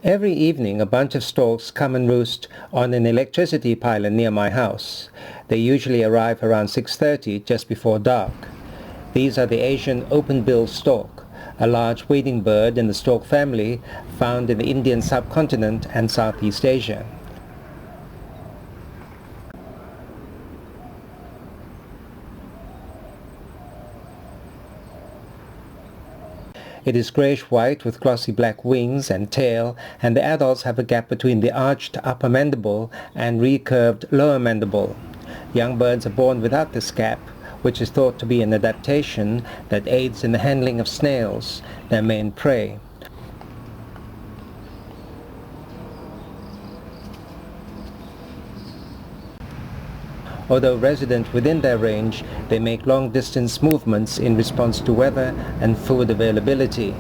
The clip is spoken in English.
Every evening, a bunch of storks come and roost on an electricity pylon near my house. They usually arrive around 6:30, just before dark. These are the Asian Openbill Stork, a large wading bird in the stork family found in the Indian subcontinent and Southeast Asia. It is greyish-white with glossy black wings and tail, and the adults have a gap between the arched upper mandible and recurved lower mandible. Young birds are born without this gap, which is thought to be an adaptation that aids in the handling of snails, their main prey. Although resident within their range, they make long-distance movements in response to weather and food availability.